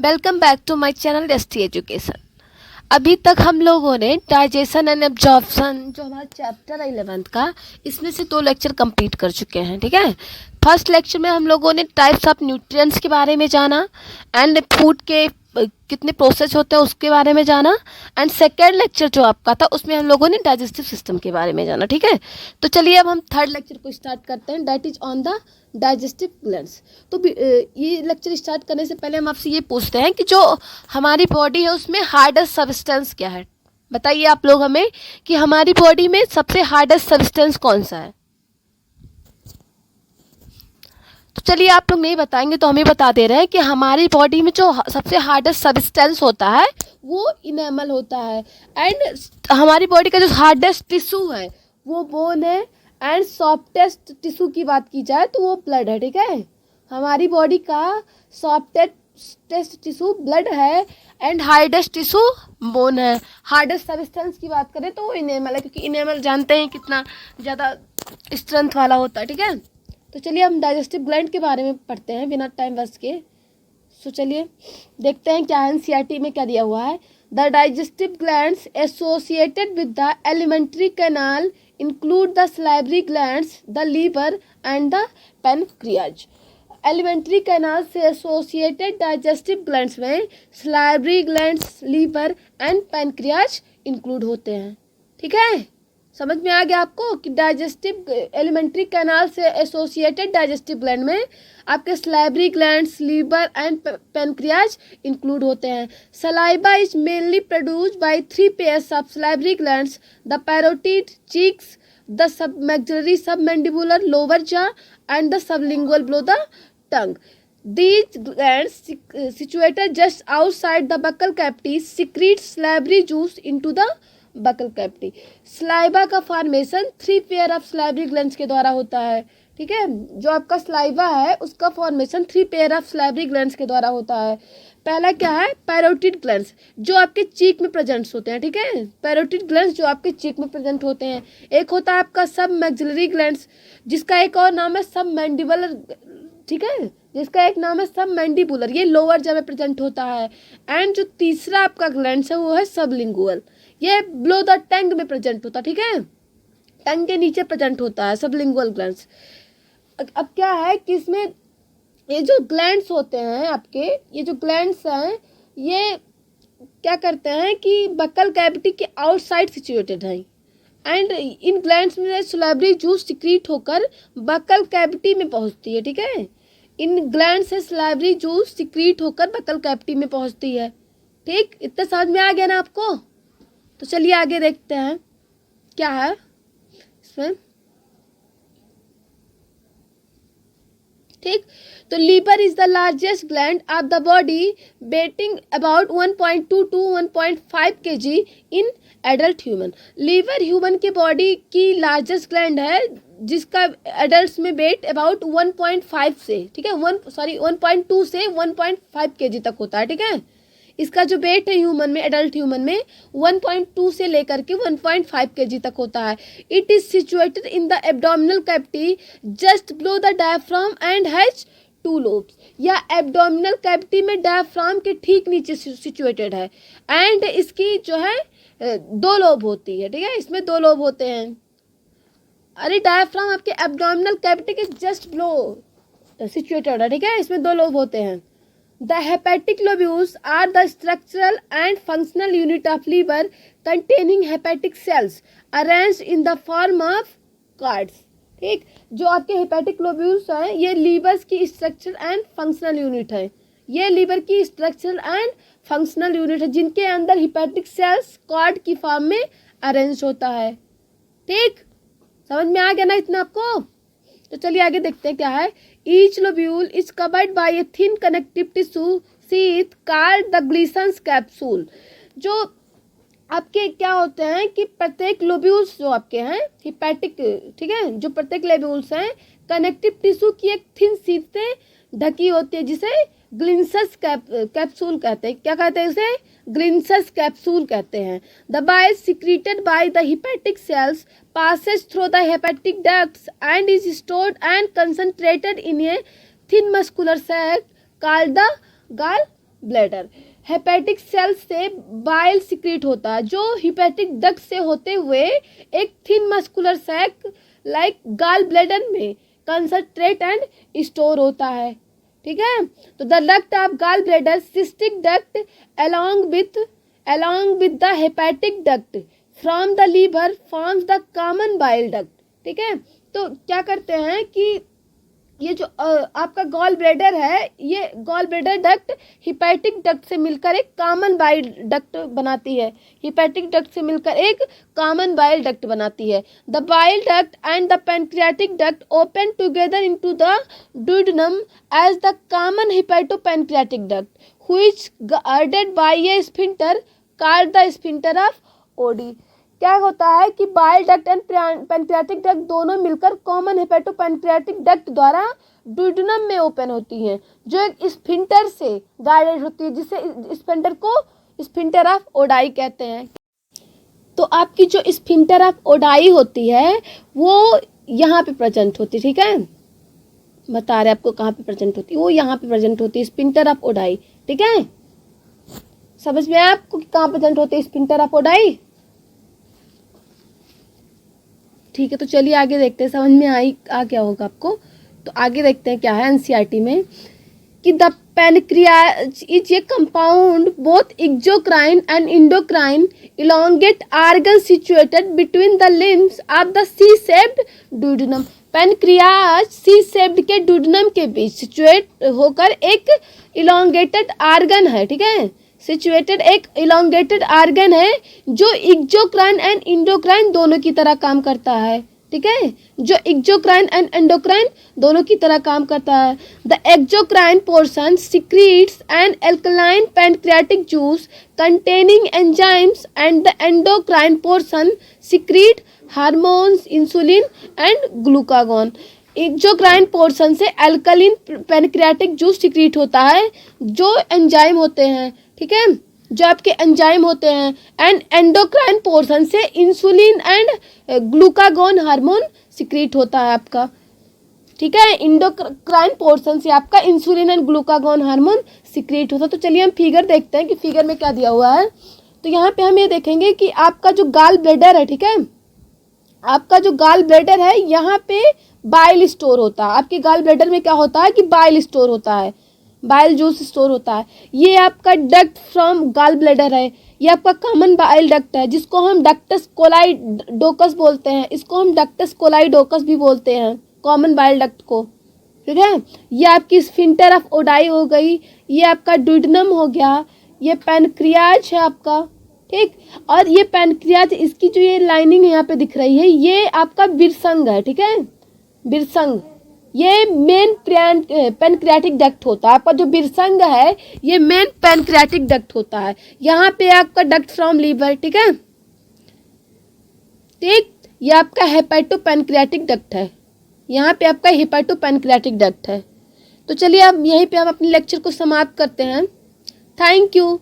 Welcome back to my channel ST education. अभी तक हम लोगों ने डाइजेशन एंड एब्जॉर्प्शन जो हमारा चैप्टर है 11th का, इसमें से 2 लेक्चर कंप्लीट कर चुके हैं। ठीक है, फर्स्ट लेक्चर में हम लोगों ने टाइप्स ऑफ न्यूट्रिएंट्स के बारे में जाना एंड फूड के कितने प्रोसेस होते हैं उसके बारे में जाना, एंड सेकेंड लेक्चर जो आपका था उसमें हम लोगों ने डाइजेस्टिव सिस्टम के बारे में जाना। ठीक है, तो चलिए अब हम थर्ड लेक्चर को स्टार्ट करते हैं, that is on the digestive glands. तो ये लेक्चर स्टार्ट करने से पहले हम आपसे ये पूछते हैं कि जो हमारी बॉडी है उसमें हार्डेस्ट सब्सटेंस क्या है। बताइए आप लोग हमें कि हमारी बॉडी में सबसे हार्डेस्ट सब्सटेंस कौन सा है। तो चलिए आप लोग नहीं बताएंगे तो हम ही बता दे रहे हैं कि हमारी बॉडी में जो सबसे हार्डेस्ट सब्सटेंस होता है वो इनेमल होता है, एंड हमारी बॉडी का जो हार्डेस्ट टिश्यू है वो बोन है, एंड सॉफ्टेस्ट टिश्यू की बात की जाए तो वो ब्लड है। ठीक है, हमारी बॉडी का सॉफ्टेस्ट टिश्यू ब्लड है एंड हार्डेस्ट टिश्यू बोन है। हार्डेस्ट सब्सटेंस की बात करें तो वो इनेमल है, क्योंकि इनेमल जानते हैं कितना ज़्यादा स्ट्रेंथ वाला होता है। ठीक है, तो चलिए हम डाइजेस्टिव ग्लैंड के बारे में पढ़ते हैं बिना टाइम वेस्ट के। सो चलिए देखते हैं क्या एनसीईआरटी में क्या दिया हुआ है। The digestive glands associated with the alimentary canal include the salivary glands, the liver and the pancreas. Alimentary canal से एसोसिएटेड डाइजेस्टिव ग्लैंड्स में salivary glands, liver and pancreas include होते हैं। ठीक है, समझ में आ गया आपको कि डाइजेस्टिव एलिमेंट्री कैनाल से एसोसिएटेड डाइजेस्टिव ग्लैंड में आपके salivary glands, liver and pancreas include होते हैं। Saliva is mainly produced by 3 pairs of salivary glands, the parotid, cheeks, the submaxillary submandibular lower jaw and the sublingual below the tongue. These glands situated just outside the buccal cavity secrete salivary juice into the buccal cavity. Saliva का formation 3 pair of salivary glands के द्वारा होता है। ठीक है, जो आपका saliva है उसका formation 3 pair of salivary glands के द्वारा होता है। पहला क्या है, पैरोटिड ग्लैंड्स जो आपके चीक में प्रेजेंट होते हैं। ठीक है, पैरोटिड ग्लैंड्स जो आपके चीक में प्रेजेंट होते हैं। एक होता है आपका सब मैक्सिलरी ग्लैंड्स जिसका एक और नाम है सब मैंडिबुलर। ठीक है, जिसका एक नाम है सब मैंडिबुलर, ये लोअर जॉ में प्रेजेंट होता है। एंड जो तीसरा आपका ग्लैंड्स है वो है सबलिंगुअल, ये बिलो द टंग में प्रेजेंट होता है। ठीक है, टंग के नीचे प्रेजेंट होता है सबलिंगुअल ग्लैंड्स। अब क्या है कि इसमें ये जो ग्लैंड्स होते हैं आपके, ये जो ग्लैंड्स हैं ये क्या करते हैं कि बकल कैविटी के आउटसाइड सिचुएटेड हैं, एंड इन ग्लैंड्स में सलाइवरी जूस सिक्रीट होकर बकल कैविटी में पहुंचती है। ठीक है, इन ग्लैंड से सलाइवरी जूस सिक्रीट होकर बकल कैविटी में पहुंचती है। ठीक, इतना समझ में आ गया ना आपको। तो चलिए आगे देखते हैं क्या है इसमें। ठीक, तो liver is the largest gland of the body, weighing about 1.2 to 1.5 kg in adult human. Liver human के बॉडी की लार्जेस्ट ग्लैंड है जिसका एडल्ट में वेट अबाउट 1.5 से, ठीक है 1.2 से 1.5 kg तक होता है। ठीक है, इसका जो वेट है ह्यूमन में, एडल्ट ह्यूमन में 1.2 से लेकर के 1.5 kg तक होता है। It is situated in the abdominal cavity just below the diaphragm and has 2 lobes। या एब्डोमिनल कैविटी में डायफ्राम के ठीक नीचे सिचुएटेड है, एंड इसकी जो है 2 लोब होती है। ठीक है, इसमें 2 लोब होते हैं। अरे डायफ्राम आपके एब्डोमिनल कैविटी के जस्ट बिलो सिचुएटेड है। ठीक है, इसमें 2 लोब होते हैं। The hepatic lobules are the structural and functional unit of liver containing hepatic cells arranged in the form of cards। ठीक, जो आपके हेपेटिक लोब्यूल्स हैं ये लीवर की स्ट्रक्चर एंड फंक्शनल यूनिट है। ये लीवर की स्ट्रक्चर एंड फंक्शनल यूनिट है जिनके अंदर हेपेटिक सेल्स कार्ड की फॉर्म में अरेंज होता है। ठीक, समझ में आ गया ना इतना आपको। तो चलिए आगे देखते हैं क्या है। Each lobule is covered by a thin connective tissue sheath called the Gleason's capsule। जो आपके क्या होते हैं कि प्रत्येक लोब्यूल्स जो आपके हैं हिपैटिक, ठीक है, जो प्रत्येक लोब्यूल्स हैं कनेक्टिव टिश्यू की एक थिन शीथ से ढकी होती है जिसे ग्लिंसस कैप्सूल कहते हैं। क्या कहते हैं इसे? ग्लिंसस कैप्सूल कहते हैं। The bile secreted by the hepatic sales passes through the hepatic ducts and is stored and concentrated in a thin muscular sac called the bladder. Hepatic cells से बाइल सिक्रीट होता है जो हिपेटिक डक्ट से होते हुए एक thin muscular sac like gall bladder में concentrate and store होता है। ठीक है, तो the duct of gall bladder cystic duct along with the hepatic duct from the liver forms the common bile duct। ठीक है, तो क्या करते हैं कि ये जो आपका गॉल ब्लैडर है, ये gall bladder duct hepatic duct से मिलकर एक कॉमन बाइल डक्ट बनाती है। हिपैटिक डक्ट से मिलकर एक कॉमन बाइल डक्ट बनाती है। The bile duct and the pancreatic duct open together into the duodenum as the common hepatopancreatic duct which guarded by a sphincter called the sphincter of Oddi. क्या होता है कि bile duct and pancreatic duct दोनों मिलकर common hepatopancreatic duct द्वारा duodenum में open होती हैं, जो एक स्फिंक्टर से गार्डेड होती है, जिसे स्फिंक्टर को स्फिंक्टर ऑफ ओडाई कहते हैं। तो आपकी जो स्फिंक्टर ऑफ ओडाई होती है वो यहाँ पे प्रेजेंट होती है। ठीक है, बता रहे आपको कहाँ पे प्रेजेंट होती है, वो यहाँ पे प्रेजेंट होती है, स्फिंक्टर ऑफ ओडाई। ठीक है, समझ में आया आपको कहाँ प्रेजेंट होती है स्फिंक्टर ऑफ ओडाई? ठीक है, तो चलिए आगे देखते हैं, समझ में आ क्या होगा आपको। तो आगे देखते हैं क्या है एनसीईआरटी में कि the pancreas is a compound both exocrine and endocrine elongate organ situated between the limbs of the C shaped duodenum. Pancreas C shaped के ड्यूडेनम के बीच सिचुएट होकर एक इलोंगेटेड आर्गन है। ठीक है, सिचुएटेड एक इलोंगेटेड आर्गन है जो एक्सोक्राइन एंड इंडोक्राइन दोनों की तरह काम करता है। ठीक है, जो एक्सोक्राइन एंड एंडोक्राइन दोनों की तरह काम करता है। The exocrine portion secretes an alkaline pancreatic juice containing enzymes and the endocrine portion secrete hormones insulin and glucagon. Exocrine portion से अल्कलीन पैनक्रियाटिक जूस सिक्रीट होता है, जो एंजाइम होते हैं। ठीक है, जो आपके एंजाइम होते हैं, एंड एंडोक्राइन पोर्शन से insulin and glucagon hormone secrete होता है आपका। ठीक है, इंडोक्राइन पोर्शन से आपका insulin and glucagon hormone secrete होता है। तो चलिए हम फिगर देखते हैं कि फिगर में क्या दिया हुआ है। तो यहाँ पे हम ये देखेंगे कि आपका जो गाल ब्लैडर है, ठीक है, आपका जो गाल ब्लैडर है यहाँ पे बाइल स्टोर होता है। आपके गाल ब्लैडर में क्या होता है कि बाइल स्टोर होता है, बाइल जूस स्टोर होता है। ये आपका डक्ट फ्रॉम गाल ब्लैडर है, ये आपका कॉमन बाइल डक्ट है जिसको हम डक्टस कोलाइडोकस बोलते हैं। इसको हम डक्टस कोलाइडोकस भी बोलते हैं, कॉमन बाइल डक्ट को। ठीक है, ये आपकी स्फिंक्टर ऑफ ओडाई हो गई, ये आपका ड्यूडेनम हो गया, ये पैनक्रियाज है आपका। ठीक, और ये पैनक्रियाज, इसकी जो ये लाइनिंग यहाँ पे दिख रही है, ये आपका विरसंग है। ठीक है, विरसंग, ये मेन पैनक्रियाटिक डक्ट होता है। आपका जो विरसंग है ये मेन पैनक्रियाटिक डक्ट होता है। यहाँ पे आपका डक्ट फ्रॉम लीवर। ठीक है, ठीक, ये आपका हेपेटोपैनक्रियाटिक डक्ट है, यहाँ पे आपका हेपेटोपैनक्रियाटिक डक्ट है। तो चलिए अब यहीं पे हम अपने लेक्चर को समाप्त करते हैं। Thank you.